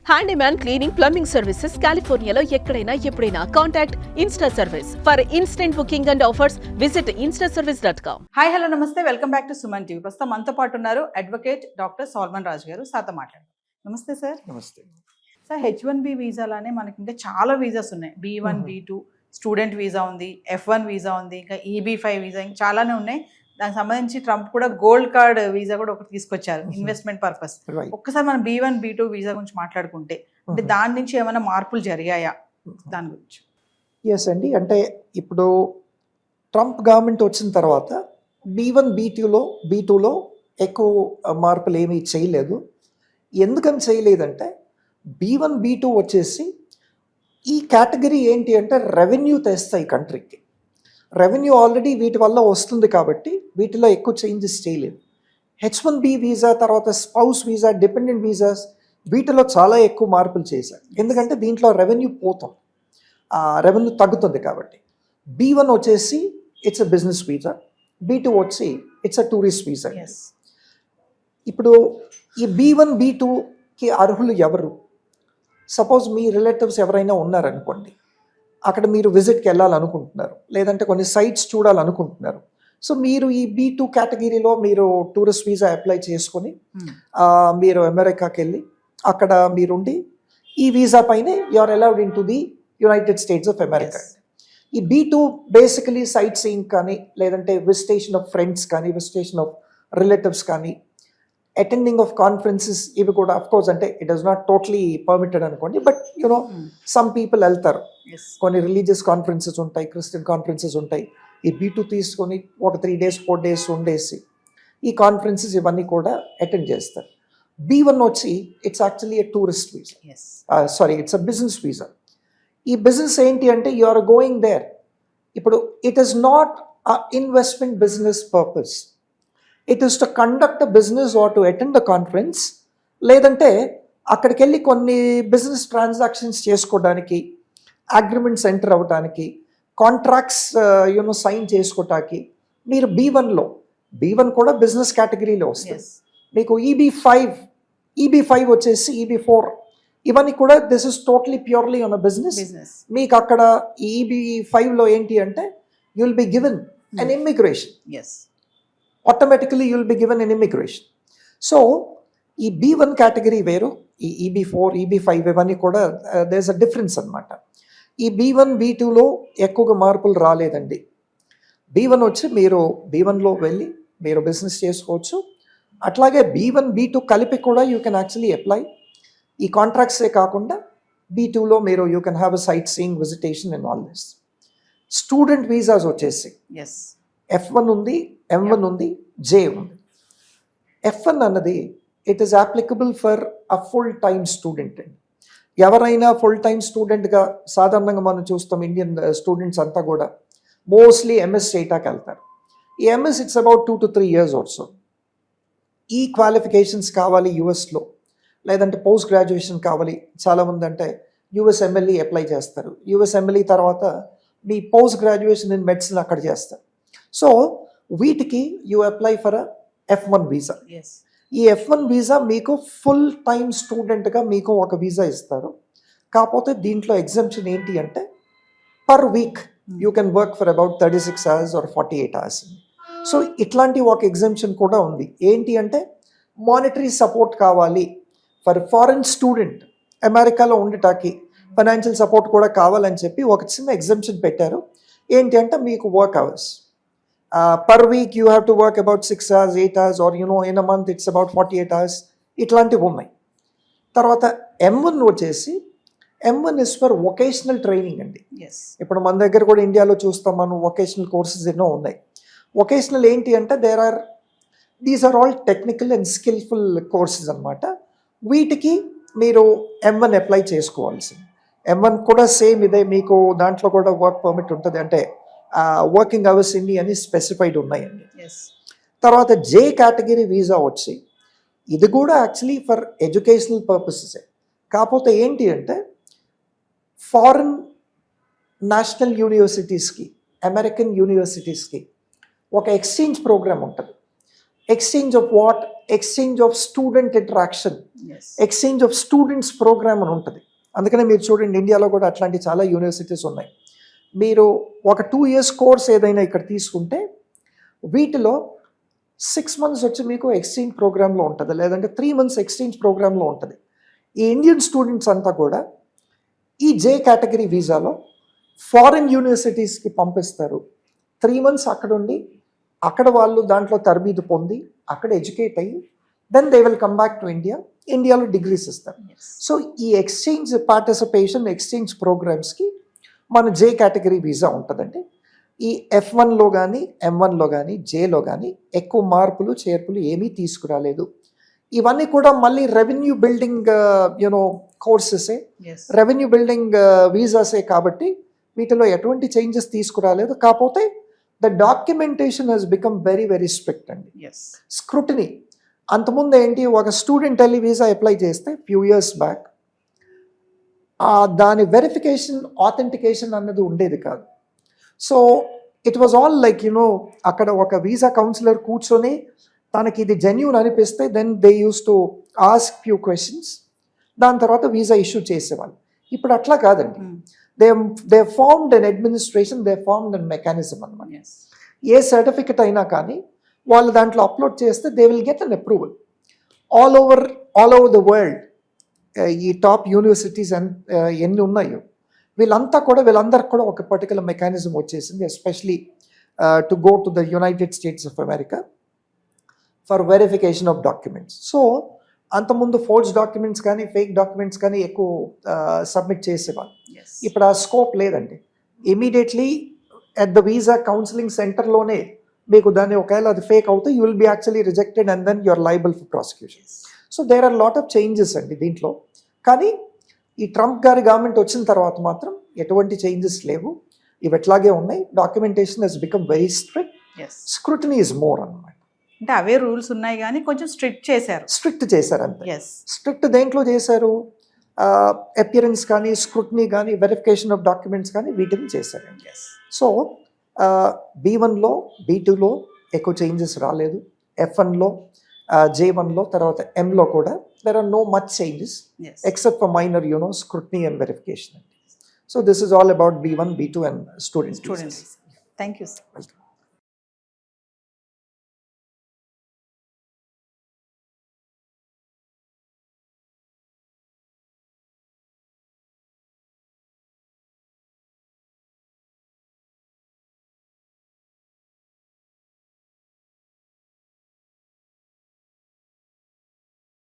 Handyman cleaning, plumbing services కాలిఫోర్నియాలో ఎక్కడైనా ఎప్పుడైనా. Contact insta service. For instant booking and offers visit instaservice.com. Hi hello నమస్తే, welcome back to Suman TV. ప్రస్తుతం మనతో పాటు ఉన్నారు అడ్వకేట్ డాక్టర్ సాల్మన్ రాజు గారు. సార్తో మాట్లాడదాం. నమస్తే సార్. నమస్తే సార్, H1B వీసాలానే మనకి ఇంకా చాలా వీసాస్ ఉన్నాయి. B1, B2 స్టూడెంట్ వీసా ఉంది, F1 వీసా ఉంది, ఇంకా EB5 వీసా, ఇంకా చాలానే ఉన్నాయి. దానికి సంబంధించి ట్రంప్ కూడా గోల్డ్ కార్డ్ వీసా కూడా ఒకటి తీసుకొచ్చారు ఇన్వెస్ట్మెంట్ పర్పస్. ఒక్కసారి మనం B1, B2 వీసా గురించి మాట్లాడుకుంటే, అంటే దాని నుంచి ఏమైనా మార్పులు జరిగాయా దాని గురించి? ఎస్ అండి, అంటే ఇప్పుడు ట్రంప్ గవర్నమెంట్ వచ్చిన తర్వాత B1, B2లో ఎక్కువ మార్పులు ఏమీ చేయలేదు. ఎందుకని చేయలేదంటే B1, B2 వచ్చేసి ఈ కేటగిరీ ఏంటి అంటే రెవెన్యూ తెస్తాయి కంట్రీకి. రెవెన్యూ ఆల్రెడీ వీటి వల్ల వస్తుంది కాబట్టి వీటిలో ఎక్కువ చేంజెస్ చేయలేదు. H1B వీసా, తర్వాత స్పౌస్ వీసా, డిపెండెంట్ వీసాస్, వీటిలో చాలా ఎక్కువ మార్పులు చేశారు. ఎందుకంటే దీంట్లో రెవెన్యూ పోతుంది, రెవెన్యూ తగ్గుతుంది కాబట్టి. B1 వచ్చేసి it's a business visa, B2 వచ్చి ఇట్స్ అ టూరిస్ట్ వీసా. ఇప్పుడు ఈ B1, B2కి అర్హులు ఎవరు? సపోజ్ మీ రిలేటివ్స్ ఎవరైనా ఉన్నారనుకోండి, అక్కడ మీరు విజిట్కి వెళ్ళాలనుకుంటున్నారు, లేదంటే కొన్ని సైట్స్ చూడాలనుకుంటున్నారు. సో మీరు ఈ B2 కేటగిరీలో మీరు టూరిస్ట్ వీసా అప్లై చేసుకొని మీరు అమెరికాకి వెళ్ళి అక్కడ మీరుండి ఈ వీసా పైనే you are allowed in to the United States of America. ఈ B2 బేసికలీ సైట్ సీయింగ్ కానీ, లేదంటే విజిటేషన్ ఆఫ్ ఫ్రెండ్స్ కానీ, విజిటేషన్ ఆఫ్ రిలేటివ్స్ కానీ, అటెండింగ్ ఆఫ్ కాన్ఫరెన్సెస్, ఇవి కూడా అఫ్ కోర్స్ అంటే it is not totally permitted అనుకోండి, బట్ యునో సమ్ పీపుల్ వెళ్తారు. కొన్ని రిలీజియస్ కాన్ఫరెన్సెస్ ఉంటాయి, క్రిస్టియన్ కాన్ఫరెన్సెస్ ఉంటాయి. ఈ B2 తీసుకొని ఒక 3 days 4 days ఉండేసి ఈ కాన్ఫరెన్సెస్ ఇవన్నీ కూడా అటెండ్ చేస్తారు. B1 వచ్చి it's actually a tourist visa, it's a business visa. ఈ బిజినెస్ ఏంటి అంటే యు ఆర్ గోయింగ్ దేర్. ఇప్పుడు it is not a investment business purpose, it is to conduct a business are to attend the conference, లేదంటే అక్కడికి వెళ్ళి కొన్ని business transactions చేసుకోవడానికి, agreements enter అవ్వడానికి, కాంట్రాక్ట్స్ సైన్ చేసుకోవటానికి మీరు B1 కూడా బిజినెస్ కేటగిరీలో వస్తుంది. మీకు EB5 వచ్చేసి EB4, ఇవన్నీ కూడా this is totally purely on a business. మీకు అక్కడ EB5లో ఏంటి అంటే you will be given an immigration. Automatically you will be given an immigration. So ఈ B1 కేటగిరీ వేరు, ఈ EB4, EB5 ఇవన్నీ కూడా దేర్ ఇస్ అ డిఫరెన్స్ అనమాట. ఈ B1, B2లో ఎక్కువగా మార్పులు రాలేదండి. B1 వచ్చి మీరు B1లో వెళ్ళి మీరు బిజినెస్ చేసుకోవచ్చు. అట్లాగే B1, B2 కలిపి కూడా యూ కెన్ యాక్చువల్లీ అప్లై. ఈ కాంట్రాక్ట్సే కాకుండా B2లో మీరు you can have a sight seeing, visitation and all this. Student visas వచ్చేసి F1 ఉంది, M1 ఉంది, J ఉంది. F1 అన్నది it is applicable for a full time student అండి. ఎవరైనా ఫుల్ టైమ్ స్టూడెంట్గా సాధారణంగా మనం చూస్తాం, ఇండియన్ స్టూడెంట్స్ అంతా కూడా మోస్ట్లీ MS చేయటానికి వెళ్తారు. ఈ MS it's about 2 to 3 years also. ఈ క్వాలిఫికేషన్స్ కావాలి యూఎస్లో, లేదంటే పోస్ట్ గ్రాడ్యుయేషన్ కావాలి. చాలామంది అంటే USMLE అప్లై చేస్తారు. USMLE తర్వాత మీ పోస్ట్ గ్రాడ్యుయేషన్ ఇన్ మెడిసిన్ అక్కడ చేస్తారు. సో వీటికి you apply for F1 visa. ఈ F1 వీసా మీకు ఫుల్ టైమ్ స్టూడెంట్గా మీకు ఒక వీసా ఇస్తారు. కాకపోతే దీంట్లో ఎగ్జంప్షన్ ఏంటి అంటే per week you can work for about 36 hours or 48 hours. So ఇట్లాంటి ఒక ఎగ్జంప్షన్ కూడా ఉంది. ఏంటి అంటే మానిటరీ సపోర్ట్ కావాలి ఫర్ ఫారెన్ స్టూడెంట్, అమెరికాలో ఉండటానికి ఫైనాన్షియల్ సపోర్ట్ కూడా కావాలని చెప్పి ఒక చిన్న ఎగ్జంప్షన్ పెట్టారు. ఏంటి అంటే మీకు work hours per week you have to work about 6 hours, 8 hours, or in a month it's about 48 hours. ఇట్లాంటివి ఉన్నాయి. తర్వాత M1 వచ్చేసి M1 is for vocational training అండి. ఇప్పుడు మన దగ్గర కూడా ఇండియాలో చూస్తాం మనం, వొకేషనల్ కోర్సెస్ ఎన్నో ఉన్నాయి. వొకేషనల్ ఏంటి అంటే these are all technical and skillful courses అనమాట. వీటికి మీరు M1 అప్లై చేసుకోవాల్సింది. M1 కూడా సేమ్ ఇదే, మీకు దాంట్లో కూడా వర్క్ పర్మిట్ ఉంటుంది, అంటే వర్కింగ్ అవర్స్ ఇన్ని అని స్పెసిఫైడ్ ఉన్నాయండి. తర్వాత J కేటగిరీ వీసా వచ్చి ఇది కూడా యాక్చువల్లీ ఫర్ ఎడ్యుకేషనల్ పర్పసెసే. కాకపోతే ఏంటి అంటే ఫారిన్ నేషనల్ యూనివర్సిటీస్కి, అమెరికన్ యూనివర్సిటీస్కి ఒక ఎక్స్చేంజ్ ప్రోగ్రామ్ ఉంటుంది. Exchange of what, exchange of student interaction, as exchange of students program అని ఉంటుంది. అందుకనే మీరు చూడండి ఇండియాలో కూడా అట్లాంటి చాలా యూనివర్సిటీస్ ఉన్నాయి. మీరు ఒక 2 years కోర్స్ ఏదైనా ఇక్కడ తీసుకుంటే వీటిలో 6 months వచ్చి మీకు ఎక్స్చేంజ్ ప్రోగ్రాంలో ఉంటుంది, లేదంటే 3 months ఎక్స్చేంజ్ ప్రోగ్రాంలో ఉంటుంది. ఈ ఇండియన్ స్టూడెంట్స్ అంతా కూడా ఈ జే కేటగిరీ వీసాలో ఫారిన్ యూనివర్సిటీస్కి పంపిస్తారు. 3 months అక్కడ ఉండి అక్కడ వాళ్ళు దాంట్లో తరబీదు పొంది అక్కడ ఎడ్యుకేట్ అయ్యి then they will come back to India, ఇండియాలో డిగ్రీస్ ఇస్తారు. సో ఈ ఎక్స్చేంజ్ పార్టిసిపేషన్, ఎక్స్చేంజ్ ప్రోగ్రామ్స్కి మన జే కేటగిరీ వీసా ఉంటుందండి. ఈ F1లో కానీ M1లో కానీ జేలో కానీ ఎక్కువ మార్పులు చేర్పులు ఏమీ తీసుకురాలేదు. ఇవన్నీ కూడా మళ్ళీ రెవెన్యూ బిల్డింగ్ కోర్సెసే, ఎస్ రెవెన్యూ బిల్డింగ్ వీసాసే కాబట్టి వీటిలో ఎటువంటి చేంజెస్ తీసుకురాలేదు. కాకపోతే the documentation has become very very strict అండి. ఎస్ స్క్రూటినీ అంతకుముందు ఏంటి, ఒక స్టూడెంట్ వెళ్ళి వీసా అప్లై చేస్తే ఫ్యూ ఇయర్స్ బ్యాక్ దాని వెరిఫికేషన్, ఆథెంటికేషన్ అన్నది ఉండేది కాదు. So it was all like అక్కడ ఒక వీసా కౌన్సిలర్ కూర్చొని తనకి ఇది జెన్యూన్ అనిపిస్తే then they use to ask few questions, దాని తర్వాత వీసా ఇష్యూ చేసేవాళ్ళు. ఇప్పుడు అట్లా కాదండి. They formed an administration, they formed an mechanism అనమాట. ఎస్ ఏ సర్టిఫికెట్ అయినా కానీ వాళ్ళు దాంట్లో అప్లోడ్ చేస్తే they will get an approval all over the world. ఈ టాప్ యూనివర్సిటీస్ ఎన్ని ఉన్నాయో వీళ్ళందరికి కూడా ఒక పర్టికులర్ మెకానిజం వచ్చేసింది, especially to go to the United States of America for verification of documents. So అంతకుముందు ఫోర్జ్ డాక్యుమెంట్స్ కానీ ఫేక్ డాక్యుమెంట్స్ కానీ ఎక్కువ సబ్మిట్ చేసేవాళ్ళు. ఎస్ ఇప్పుడు ఆ స్కోప్ లేదండి. Immediately at the visa counselling సెంటర్లోనే మీకు దాన్ని ఒకవేళ అది ఫేక్ అవుతే you will be actually rejected and then you are liable for prosecution. So there are lot of changes అండి దీంట్లో. కానీ ఈ ట్రంప్ గారి గవర్నమెంట్ వచ్చిన తర్వాత మాత్రం ఎటువంటి చేంజెస్ లేవు, ఇవి ఎట్లాగే ఉన్నాయి. Documentation has become very strict, as scrutiny is more అన్నమాట. అంటే అవే రూల్స్ ఉన్నాయి కానీ కొంచెం స్ట్రిక్ట్ చేశారు. స్ట్రిక్ట్ చేశారు అంతే. ఎస్ స్ట్రిక్ట్ దేంట్లో చేశారు, అపియరెన్స్ కానీ, స్క్రూటినీ కానీ, వెరిఫికేషన్ ఆఫ్ డాక్యుమెంట్స్ కానీ వీటిని చేశారండి. ఎస్ సో B1లో B2లో ఎక్కువ చేంజెస్ రాలేదు. F1లో J1లో తర్వాత Mలో కూడా there are no much changes as except for minor scrutiny and verification. So this is all about B1, B2 and student students. visas. Thank you sir. Welcome.